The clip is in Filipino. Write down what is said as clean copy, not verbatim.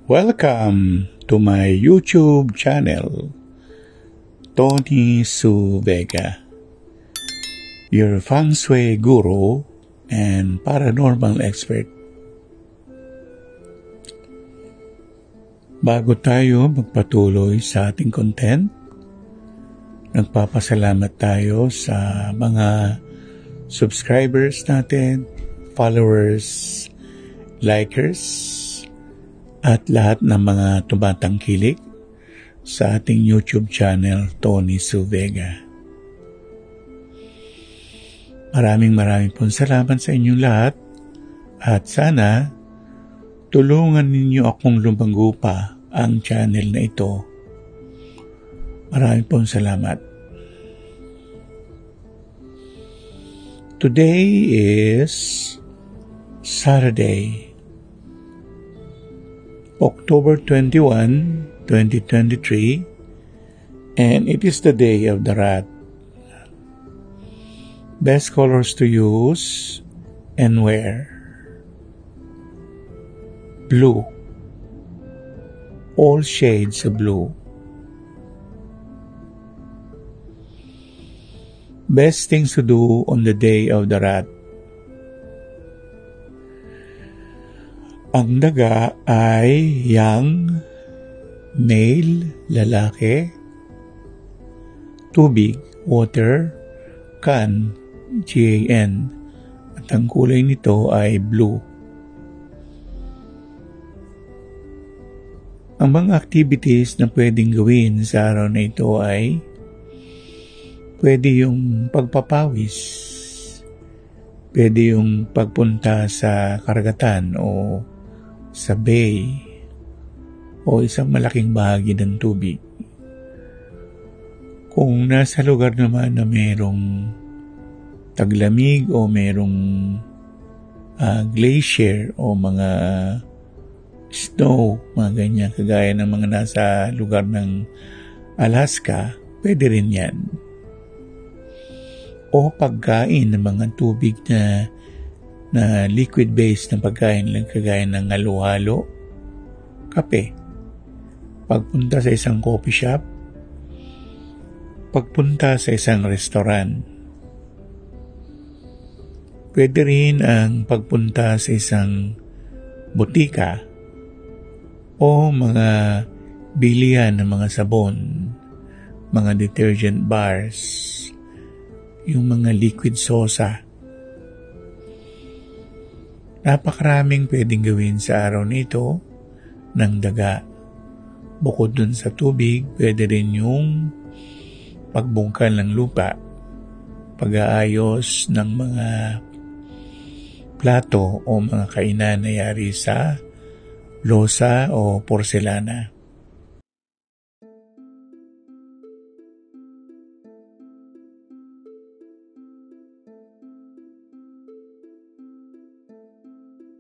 Welcome to my YouTube channel, Tony Su Vega, your feng shui guru and paranormal expert. Bago tayo magpatuloy sa ating content, nagpapasalamat tayo sa mga subscribers natin, followers, likers, at lahat ng mga tumatangkilik sa ating YouTube channel, Tony Su Vega. Maraming pong salamat sa inyong lahat at sana tulungan ninyo akong lumago pa ang channel na ito. Maraming pong salamat. Today is Saturday, October 21, 2023, and it is the day of the rat. Best colors to use and wear: blue, all shades of blue. Best things to do on the day of the rat: ang daga ay yang, male, lalaki; tubig, water, can, GAN, at ang kulay nito ay blue. Ang mga activities na pwedeng gawin sa araw na ito ay pwede yung pagpapawis, pwede yung pagpunta sa karagatan o sa bay o isang malaking bahagi ng tubig. Kung nasa lugar naman na merong taglamig o merong glacier o mga snow, mga ganyan, kagaya ng mga nasa lugar ng Alaska, pwede rin yan. O pagkain ng mga tubig na liquid-based na pagkain lang, kagaya ng halo-halo, kape. Pagpunta sa isang coffee shop, pagpunta sa isang restaurant. Pwede rin ang pagpunta sa isang butika o mga bilihan ng mga sabon, mga detergent bars, yung mga liquid sosa. Napakaraming pwedeng gawin sa araw nito ng daga. Bukod dun sa tubig, pwede rin yung pagbungkal ng lupa, pag-aayos ng mga plato o mga kainan na yari sa losa o porselana.